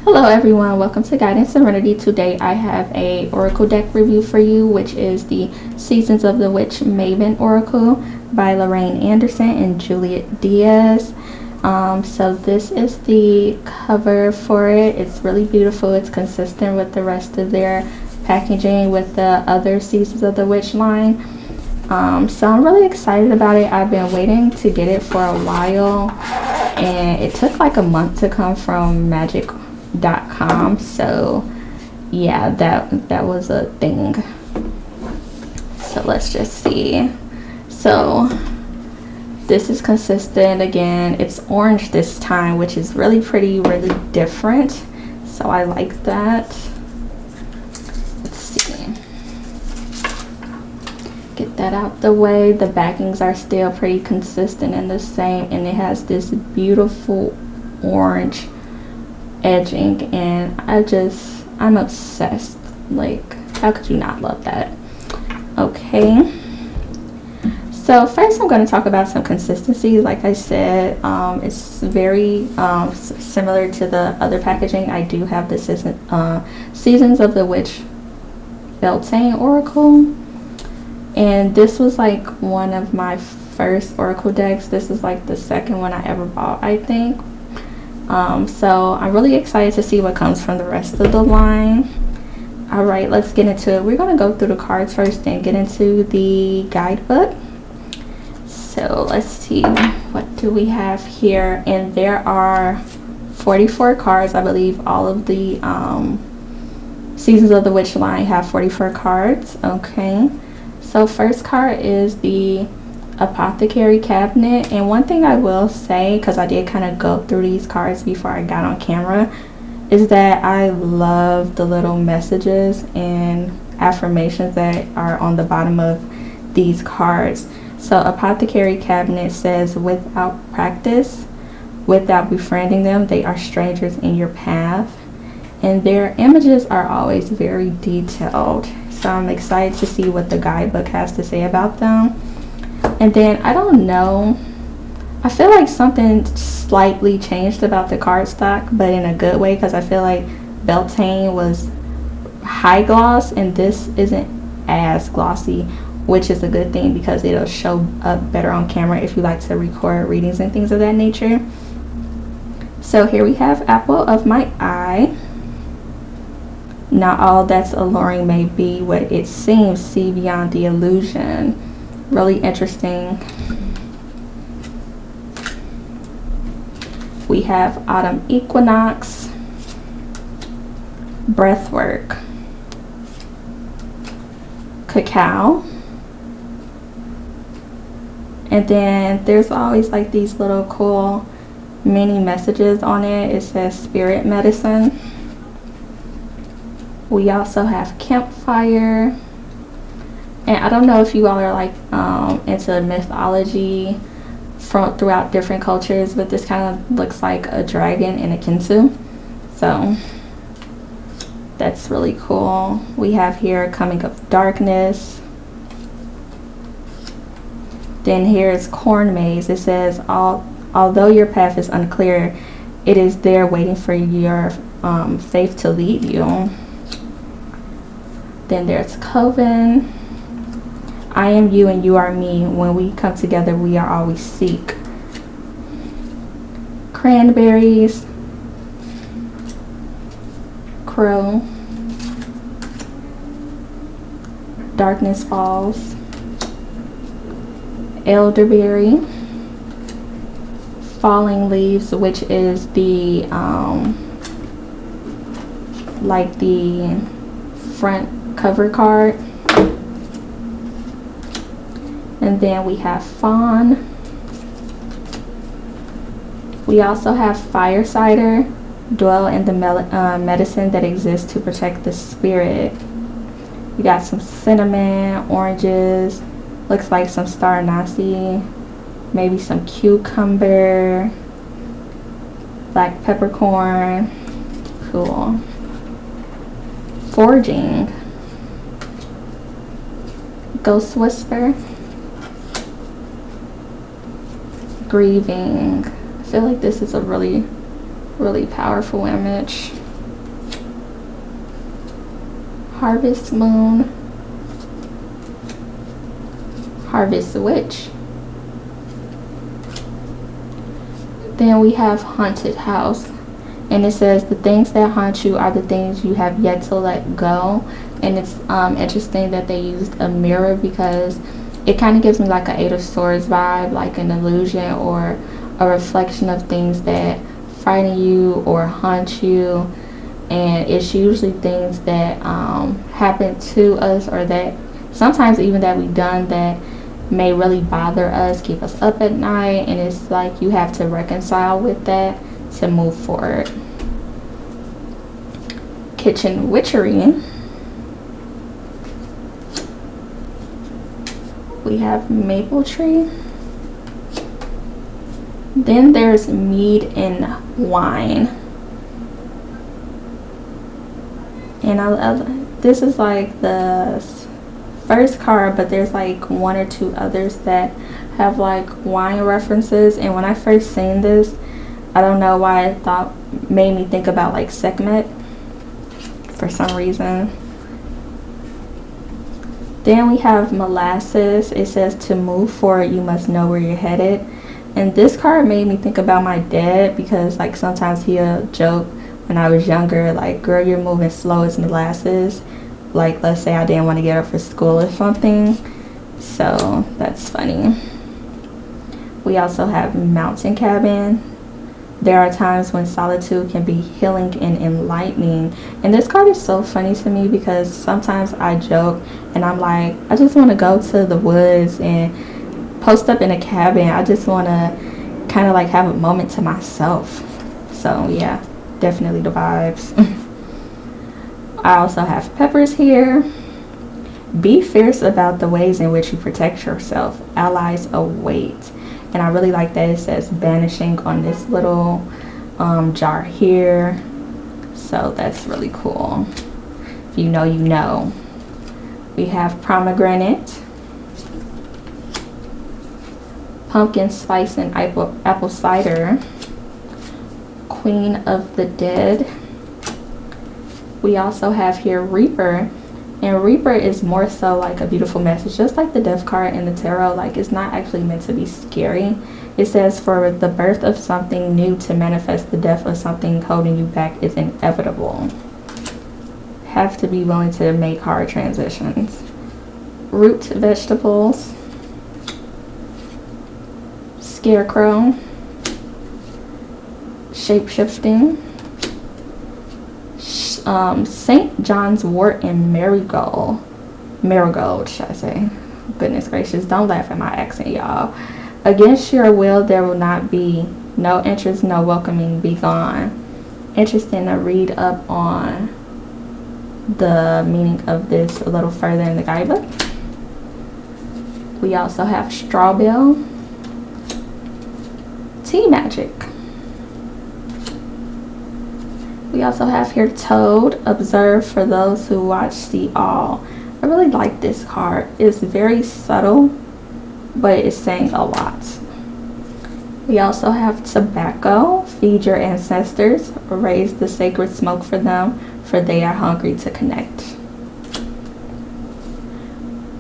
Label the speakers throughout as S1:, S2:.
S1: Hello everyone, welcome to Guiding Serenity. Today I have a oracle deck review for you, which is the Seasons of the Witch Mabon Oracle by Lorraine Anderson and Juliet Diaz. So this is the cover for it. It's really beautiful. It's consistent with the rest of their packaging with the other Seasons of the Witch line. So I'm really excited about it. I've been waiting to get it for a while, and it took like a month to come from magic.com. So yeah, that was a thing. So let's just see. So this is consistent. Again, it's orange this time, which is really pretty, really different, so I like that. Let's see, get that out the way. The backings are still pretty consistent and the same, and it has this beautiful orange edging, and I'm obsessed. Like, how could you not love that? Okay, so first I'm going to talk about some consistency. Like I said, it's very similar to the other packaging. I do have the Seasons of the Witch Beltane Oracle, and this was like one of my first oracle decks. This is like the second one I ever bought, I think. So I'm really excited to see what comes from the rest of the line. Alright, let's get into it. We're going to go through the cards first and get into the guidebook. So let's see, what do we have here? And there are 44 cards. I believe all of the Seasons of the Witch line have 44 cards. Okay, so first card is the Apothecary Cabinet, and one thing I will say, because I did kind of go through these cards before I got on camera, is that I love the little messages and affirmations that are on the bottom of these cards. So Apothecary Cabinet says, without practice, without befriending them, they are strangers in your path, and their images are always very detailed. So I'm excited to see what the guidebook has to say about them. And then, I don't know, I feel like something slightly changed about the cardstock, but in a good way, because I feel like Beltane was high gloss and this isn't as glossy, which is a good thing because it'll show up better on camera if you like to record readings and things of that nature. So here we have Apple of My Eye. Not all that's alluring may be what it seems. See beyond the illusion. Really interesting. We have Autumn Equinox, Breathwork, Cacao, and then there's always like these little cool mini messages on it. It says Spirit Medicine. We also have Campfire. And I don't know if you all are like into mythology throughout different cultures, but this kind of looks like a dragon and a kintsu. So that's really cool. We have here Coming of Darkness. Then here's Corn Maze. It says, although your path is unclear, it is there waiting for your faith to lead you. Then there's Coven. I am you and you are me. When we come together, we are all we seek. Cranberries. Crow. Darkness Falls. Elderberry. Falling Leaves, which is the like the front cover card. And then we have Fawn. We also have Firesider. Dwell in the medicine that exists to protect the spirit. We got some cinnamon, oranges, looks like some star nasi, maybe some cucumber, black peppercorn. Cool. Forging. Ghost Whisper. Grieving. I feel like this is a really powerful image. Harvest Moon, Harvest Witch. Then we have Haunted House, and it says the things that haunt you are the things you have yet to let go. And it's interesting that they used a mirror, because it kind of gives me like an Eight of Swords vibe, like an illusion or a reflection of things that frighten you or haunt you. And it's usually things that happen to us, or that sometimes even that we've done that may really bother us, keep us up at night. And it's like you have to reconcile with that to move forward. Kitchen Witchery. We have Maple Tree. Then there's Mead and Wine. And this is like the first card, but there's like one or two others that have like wine references. And when I first seen this, I don't know why I thought, made me think about like Sekhmet for some reason. Then we have Molasses. It says to move forward, you must know where you're headed. And this card made me think about my dad, because like sometimes he'll joke when I was younger, like, girl, you're moving slow as molasses. Like, let's say I didn't want to get up for school or something. So that's funny. We also have Mountain Cabin. There are times when solitude can be healing and enlightening. And this card is so funny to me, because sometimes I joke and I'm like, I just want to go to the woods and post up in a cabin. I just want to kind of like have a moment to myself. So yeah, definitely the vibes. I also have Peppers here. Be fierce about the ways in which you protect yourself. Allies await. And I really like that it says banishing on this little jar here. So that's really cool. If you know, you know. We have Pomegranate, Pumpkin Spice and Apple Cider, Queen of the Dead. We also have here Reaper. And Reaper is more so like a beautiful message, just like the Death card in the tarot. Like, it's not actually meant to be scary. It says for the birth of something new to manifest, the death of something holding you back is inevitable. Have to be willing to make hard transitions. Root vegetables, Scarecrow, Shape-shifting, St. John's Wort and Marigold, should I say. Goodness gracious, don't laugh at my accent, y'all. Against your will, there will not be no interest, no welcoming, be gone. Interesting to read up on the meaning of this a little further in the guidebook. We also have Strawbell, Tea Magic. We also have here Toad, Observe for those who watch, see all. I really like this card. It's very subtle, but it's saying a lot. We also have Tobacco, Feed your ancestors, raise the sacred smoke for them, for they are hungry to connect.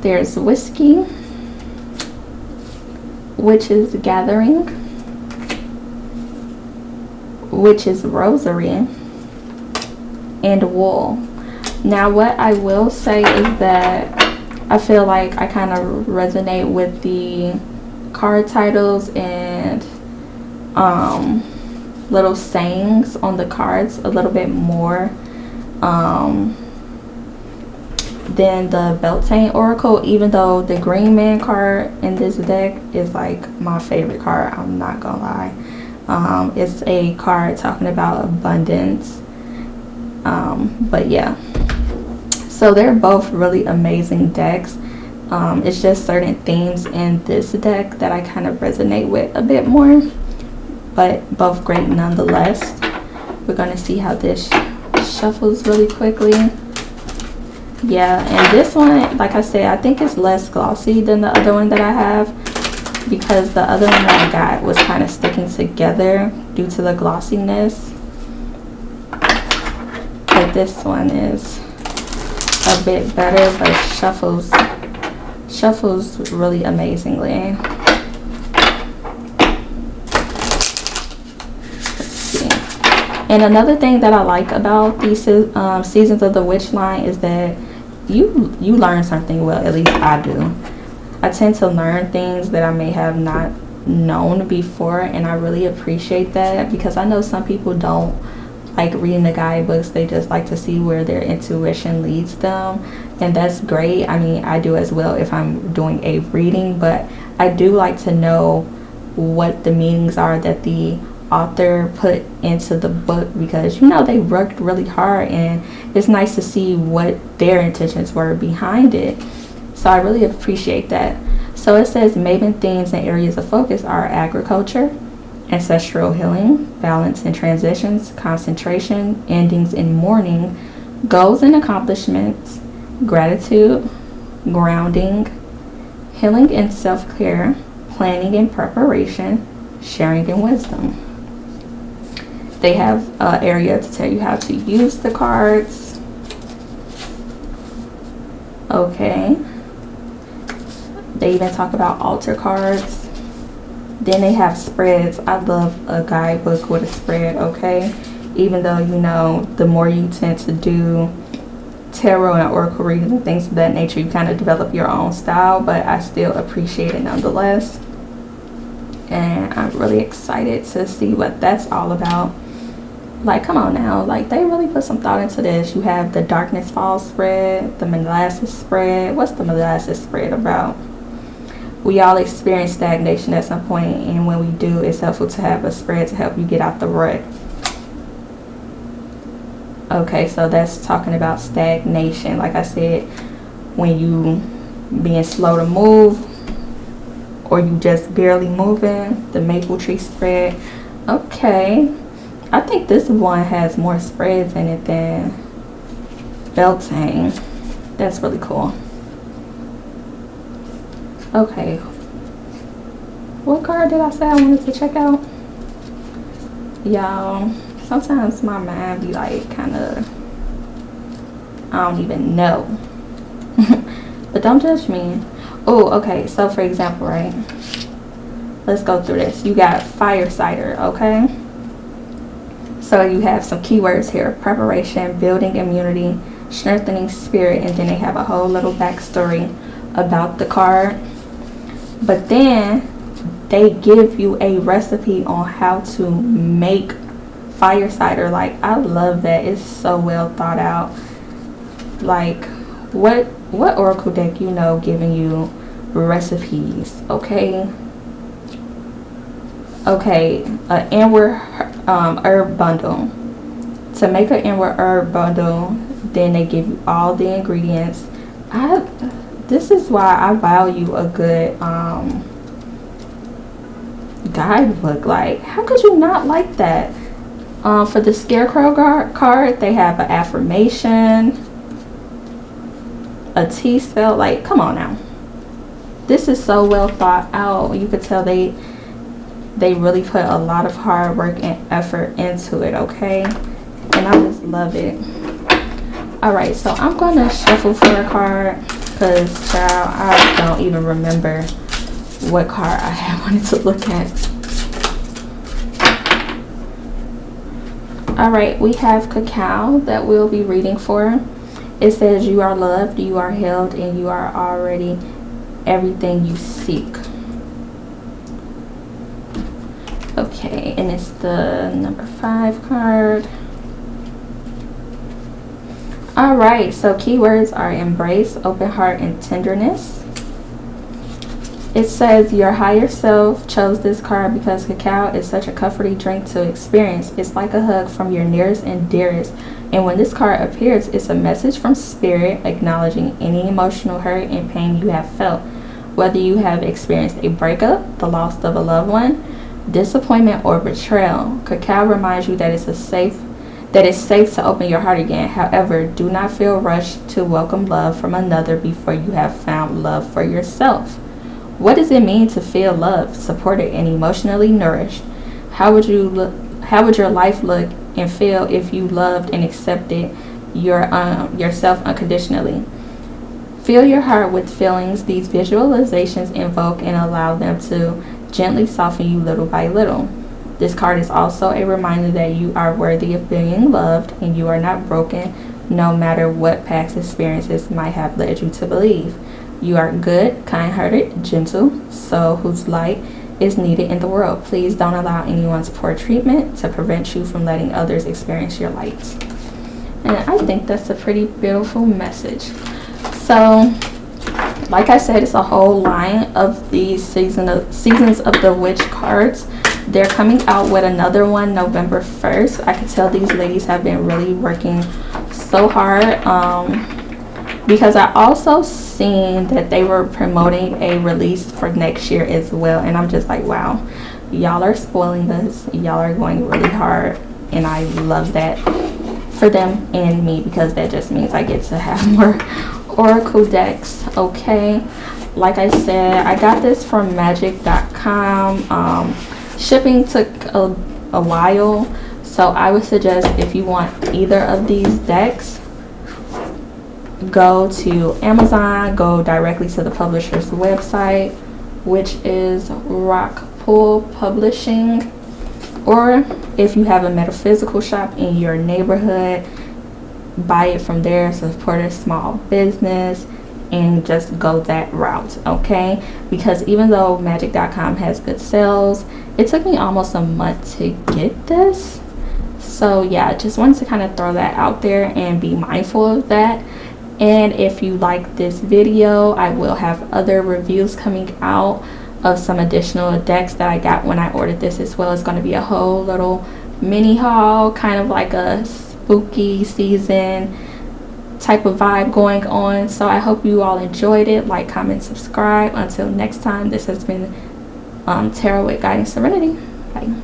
S1: There's Whiskey, Witch's Gathering, Witch's Rosary, and Wool. Now what I will say is that I feel like I kind of resonate with the card titles and little sayings on the cards a little bit more than the Beltane Oracle, even though the Green Man card in this deck is like my favorite card. I'm not gonna lie. It's a card talking about abundance. But yeah, so they're both really amazing decks. It's just certain themes in this deck that I kind of resonate with a bit more, but both great nonetheless. We're gonna see how this shuffles really quickly. Yeah, and this one, like I said, I think it's less glossy than the other one that I have, because the other one that I got was kind of sticking together due to the glossiness. But this one is a bit better, but shuffles really amazingly. And another thing that I like about these Seasons of the Witch line is that you learn something. Well, at least I do. I tend to learn things that I may have not known before, and I really appreciate that, because I know some people don't like reading the guidebooks. They just like to see where their intuition leads them, and that's great. I mean, I do as well if I'm doing a reading, but I do like to know what the meanings are that the author put into the book, because you know they worked really hard, and it's nice to see what their intentions were behind it. So I really appreciate that. So it says Mabon themes and areas of focus are agriculture, ancestral healing, balance and transitions, concentration, endings and mourning, goals and accomplishments, gratitude, grounding, healing and self-care, planning and preparation, sharing and wisdom. They have an area to tell you how to use the cards. Okay. They even talk about altar cards. Then they have spreads. I love a guidebook with a spread, okay? Even though, you know, the more you tend to do tarot and oracle readings and things of that nature, you kind of develop your own style, but I still appreciate it nonetheless. And I'm really excited to see what that's all about. Like, come on now, like they really put some thought into this. You have the Darkness Falls spread, the molasses spread. What's the molasses spread about? We all experience stagnation at some point, and when we do, it's helpful to have a spread to help you get out the rut. Okay, so that's talking about stagnation. Like I said, when you being slow to move, or you just barely moving, the maple tree spread. Okay, I think this one has more spreads in it than Beltane. That's really cool. Okay, what card did I say I wanted to check out? Y'all, sometimes my mind be like kind of, I don't even know. But don't judge me. Oh, okay, so for example, right, let's go through this. You got fire cider, okay? So you have some keywords here: preparation, building immunity, strengthening spirit, and then they have a whole little backstory about the card. But then they give you a recipe on how to make fire cider. Like, I love that. It's so well thought out. Like, what oracle deck you know giving you recipes? Okay, an inward herb bundle. To make an inward herb bundle, then they give you all the ingredients. This is why I value a good guidebook. Like, how could you not like that? For the scarecrow card, they have an affirmation, a tea spell. Like, come on now, this is so well thought out. You could tell they really put a lot of hard work and effort into it, okay? And I just love it. All right, so I'm gonna shuffle for a card, because child, I don't even remember what card I had wanted to look at. All right, we have Cacao that we'll be reading for. It says, you are loved, you are held, and you are already everything you seek. Okay, and it's the number 5 card. All right, so keywords are embrace, open heart, and tenderness. It says your higher self chose this card because cacao is such a comforting drink to experience. It's like a hug from your nearest and dearest. And when this card appears, it's a message from spirit acknowledging any emotional hurt and pain you have felt. Whether you have experienced a breakup, the loss of a loved one, disappointment, or betrayal, cacao reminds you that it's safe to open your heart again. However, do not feel rushed to welcome love from another before you have found love for yourself. What does it mean to feel loved, supported, and emotionally nourished? How would your life look and feel if you loved and accepted yourself unconditionally. Fill your heart with feelings these visualizations invoke and allow them to gently soften you little by little. This card is also a reminder that you are worthy of being loved and you are not broken, no matter what past experiences might have led you to believe. You are good, kind-hearted, gentle soul whose light is needed in the world. Please don't allow anyone's poor treatment to prevent you from letting others experience your light. And I think that's a pretty beautiful message. So, like I said, it's a whole line of these Seasons of the Witch cards. They're coming out with another one November 1st. I can tell these ladies have been really working so hard, because I also seen that they were promoting a release for next year as well, and I'm just like, wow, y'all are spoiling this. Y'all are going really hard, and I love that for them and me, because that just means I get to have more oracle decks. Okay, like I said, I got this from magic.com. Shipping took a while, so I would suggest if you want either of these decks, go to Amazon, go directly to the publisher's website, which is Rockpool Publishing, or if you have a metaphysical shop in your neighborhood, buy it from there. Support a small business and just go that route, okay? Because even though magic.com has good sales, it took me almost a month to get this. So yeah, just wanted to kind of throw that out there and be mindful of that. And if you like this video, I will have other reviews coming out of some additional decks that I got when I ordered this as well. It's going to be a whole little mini haul, kind of like a spooky season type of vibe going on. So I hope you all enjoyed it. Like, comment, subscribe. Until next time, this has been Tarot with Guiding Serenity. Bye.